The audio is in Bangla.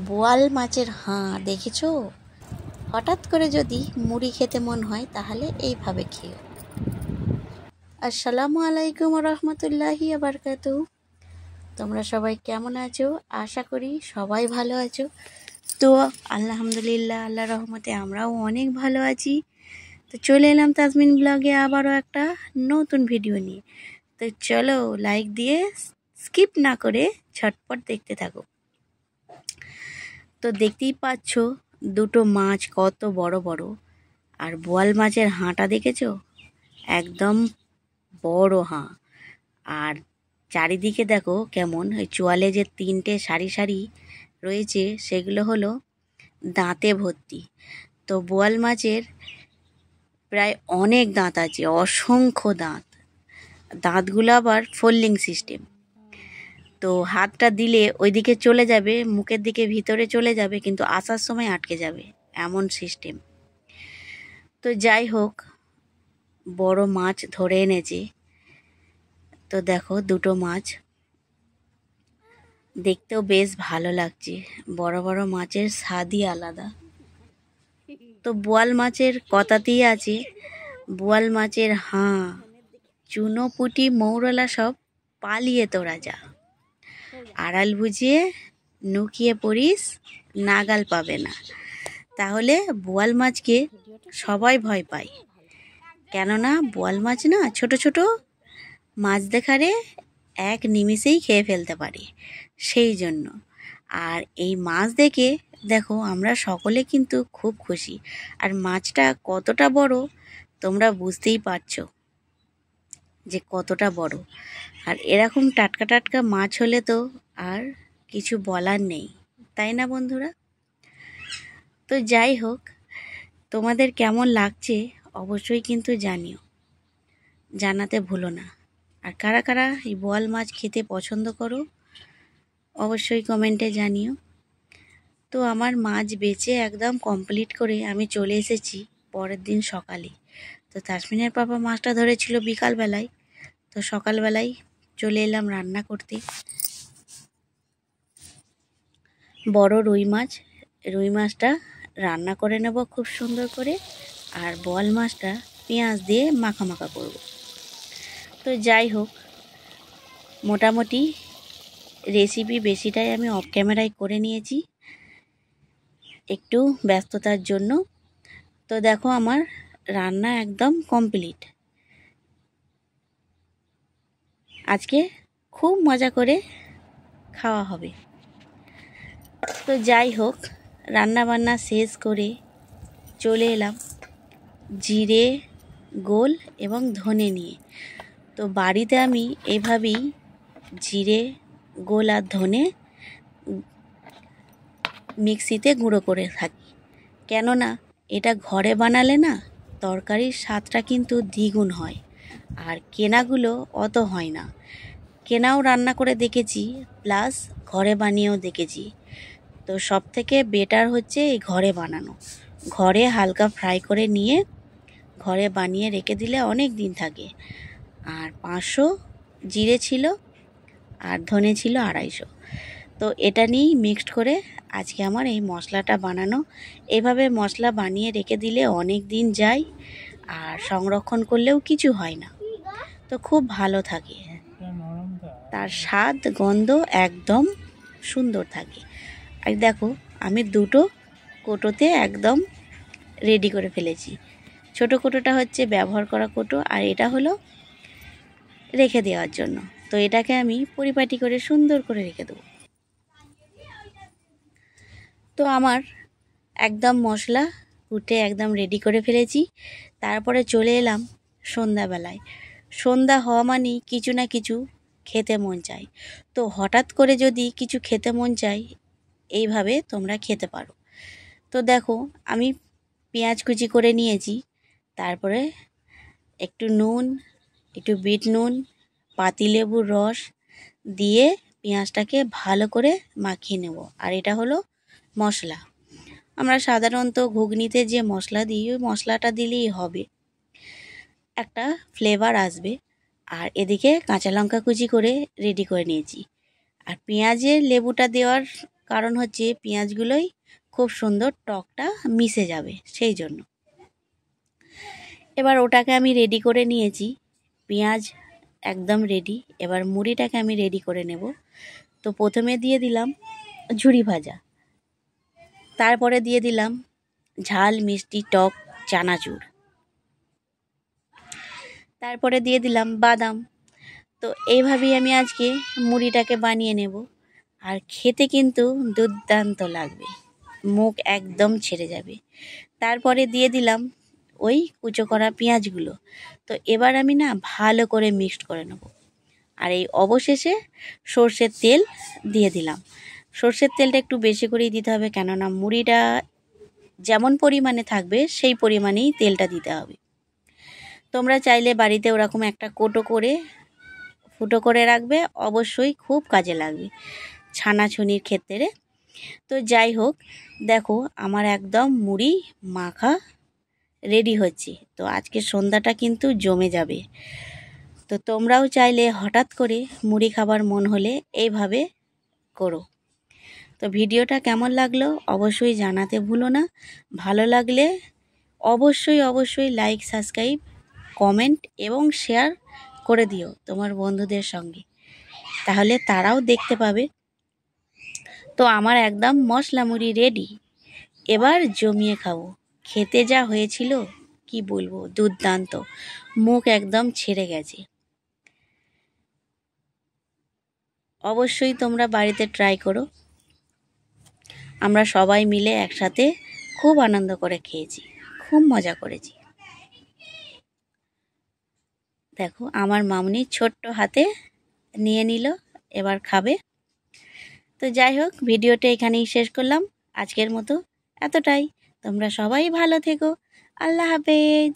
বোয়াল মাছের হাঁ দেখেছো? হঠাৎ করে যদি মুড়ি খেতে মন হয় তাহলে এইভাবে খেও। আসসালামু আলাইকুম রহমতুল্লাহি বারকাতুহু। তোমরা সবাই কেমন আছো? আশা করি সবাই ভালো আছো। তো আলহামদুলিল্লাহ, আল্লাহ রহমতে আমরাও অনেক ভালো আছি। তো চলে এলাম তাজমিন ব্লগে আবারও একটা নতুন ভিডিও নিয়ে। তো চলো লাইক দিয়ে স্কিপ না করে ঝটপট দেখতে থাকো। তো দেখতেই পাচ্ছ দুটো মাছ কত বড় বড়। আর বোয়াল মাছের হাঁটা দেখেছো? একদম বড় হাঁ। আর চারিদিকে দেখো কেমন ওই চোয়ালে যে তিনটে সারি সারি রয়েছে সেগুলো হলো দাঁতে ভর্তি। তো বোয়াল মাছের প্রায় অনেক দাঁত আছে, অসংখ্য দাঁত। দাঁতগুলো আবার ফোল্ডিং সিস্টেম। তো হাতটা দিলে ওইদিকে চলে যাবে, মুখের দিকে ভিতরে চলে যাবে, কিন্তু আসার সময় আটকে যাবে, এমন সিস্টেম। তো যাই হোক, বড় মাছ ধরে এনেছে। তো দেখো দুটো মাছ দেখতেও বেশ ভালো লাগছে। বড় বড় মাছের স্বাদই আলাদা। তো বোয়াল মাছের কথাতেই আছে, বোয়াল মাছের হাঁ চুনো পুঁটি মৌরলা সব পালিয়ে তোরা যা, আড়াল বুঝিয়ে নুকিয়ে পড়িস নাগাল পাবে না। তাহলে বোয়াল মাছকে সবাই ভয় পায়, কেননা বোয়াল মাছ না ছোট ছোট মাছ দেখারে এক নিমিষেই খেয়ে ফেলতে পারে, সেই জন্য। আর এই মাছ দেখে দেখো আমরা সকলে কিন্তু খুব খুশি। আর মাছটা কতটা বড় তোমরা বুঝতেই পারছো যে কতটা বড়। আর এরকম টাটকা টাটকা মাছ হলে তো আর কিছু বলার নেই, তাই না বন্ধুরা? তো যাই হোক, তোমাদের কেমন লাগছে অবশ্যই কিন্তু জানিও, জানাতে ভুলো না। আর কারা কারা এই বোয়াল মাছ খেতে পছন্দ করো অবশ্যই কমেন্টে জানিও। তো আমার মাছ বেচে একদম কমপ্লিট করে আমি চলে এসেছি পরের দিন সকালে। তো তাসমিনের পাপা মাছটা ধরেছিল বিকালবেলায়, তো সকালবেলায় চলে এলাম রান্না করতে। বড় রুই মাছটা রান্না করে নেব খুব সুন্দর করে। আর বোয়াল মাছটা পেঁয়াজ দিয়ে মাখা মাখা করব। তো যাই হোক, মোটামুটি রেসিপি বেশিটাই আমি অফ ক্যামেরায় করে নিয়েছি একটু ব্যস্ততার জন্য। তো দেখো আমার রান্না একদম কমপ্লিট। আজকে খুব মজা করে খাওয়া হবে। তো যাই হোক, রান্না বান্না শেষ করে চলে এলাম জিরে, গোল এবং ধনে নিয়ে। তো বাড়িতে আমি এভাবেই জিরে, গোল আর ধনে মিক্সিতে গুঁড়ো করে থাকি, কেননা এটা ঘরে বানালে না তরকারির স্বাদটা কিন্তু দ্বিগুণ হয়। আর কেনাগুলো অত হয় না। কেনাও রান্না করে দেখেছি, প্লাস ঘরে বানিয়েও দেখেছি। তো সব থেকে বেটার হচ্ছে এই ঘরে বানানো। ঘরে হালকা ফ্রাই করে নিয়ে ঘরে বানিয়ে রেখে দিলে অনেক দিন থাকে। আর 500 জিরে ছিল আর ধনে ছিল 250। তো এটা নিয়েই মিক্সড করে আজকে আমার এই মশলাটা বানানো। এভাবে মশলা বানিয়ে রেখে দিলে অনেক দিন যায়, আর সংরক্ষণ করলেও কিছু হয় না, তো খুব ভালো থাকে। তার স্বাদ গন্ধ একদম সুন্দর থাকে। আর দেখো আমি দুটো কোটোতে একদম রেডি করে ফেলেছি। ছোট কোটোটা হচ্ছে ব্যবহার করা কোটো, আর এটা হলো রেখে দেওয়ার জন্য। তো এটাকে আমি পরিপাটি করে সুন্দর করে রেখে দেবো। তো আমার একদম মশলা কুটে একদম রেডি করে ফেলেছি। তারপরে চলে এলাম সন্ধ্যাবেলায়। সন্ধ্যা হওয়া মানেই কিছু না কিছু খেতে মন চায়। তো হঠাৎ করে যদি কিছু খেতে মন চায়, এইভাবে তোমরা খেতে পারো। তো দেখো আমি পেঁয়াজ কুচি করে নিয়েছি, তারপরে একটু নুন, একটু বিট নুন, পাতিলেবুর রস দিয়ে পেঁয়াজটাকে ভালো করে মাখিয়ে নেব। আর এটা হলো মশলা। আমরা সাধারণত ঘুগনিতে যে মশলা দিই ওই মশলাটা দিলেই হবে, একটা ফ্লেভার আসবে। আর এদিকে কাঁচা লঙ্কা কুচি করে রেডি করে নিয়েছি। আর পেঁয়াজের লেবুটা দেওয়ার কারণ হচ্ছে পেঁয়াজগুলোই খুব সুন্দর টকটা মিশে যাবে সেই জন্য। এবার ওটাকে আমি রেডি করে নিয়েছি, পেঁয়াজ একদম রেডি। এবার মুড়িটাকে আমি রেডি করে নেব। তো প্রথমে দিয়ে দিলাম ঝুরি ভাজা, তারপরে দিয়ে দিলাম ঝাল মিষ্টি টক চানাচুর, তারপরে দিয়ে দিলাম বাদাম। তো এইভাবেই আমি আজকে মুড়িটাকে বানিয়ে নেব। আর খেতে কিন্তু দুর্দান্ত লাগবে, মুখ একদম ছেড়ে যাবে। তারপরে দিয়ে দিলাম ওই কুচো করা পেঁয়াজগুলো। তো এবার আমি না ভালো করে মিক্সড করে নেব। আর এই অবশেষে সর্ষের তেল দিয়ে দিলাম। সর্ষের তেলটা একটু বেশি করেই দিতে হবে, কেননা মুড়িটা যেমন পরিমাণে থাকবে সেই পরিমাণেই তেলটা দিতে হবে। তোমরা চাইলে বাড়িতে ওরকম একটা কোটো করে ফুটো করে রাখবে, অবশ্যই খুব কাজে লাগবে ছানাছুনির ক্ষেত্রে। তো যাই হোক, দেখো আমার একদম মুড়ি মাখা রেডি হচ্ছে। তো আজকে সন্ধ্যাটা কিন্তু জমে যাবে। তো তোমরাও চাইলে হঠাৎ করে মুড়ি খাবার মন হলে এইভাবে করো। তো ভিডিওটা কেমন লাগলো অবশ্যই জানাতে ভুলো না। ভালো লাগলে অবশ্যই লাইক, সাবস্ক্রাইব, কমেন্ট এবং শেয়ার করে দিও তোমার বন্ধুদের সঙ্গে, তাহলে তারাও দেখতে পাবে। তো আমার একদম মশলা মুড়ি রেডি। এবার জমিয়ে খাবো। খেতে যা হয়েছিল কি বলবো, দুর্দান্ত, মুখ একদম ছেড়ে গেছে। অবশ্যই তোমরা বাড়িতে ট্রাই করো। আমরা সবাই মিলে একসাথে খুব আনন্দ করে খেয়েছি, খুব মজা করেছি। দেখো আমার মামনি ছোট্ট হাতে নিয়ে নিল, এবার খাবে। তো যাই হোক, ভিডিওটা এখানেই শেষ করলাম আজকের মতো, এতটাই। তোমরা সবাই ভালো থেকো। আল্লাহ হাফেজ।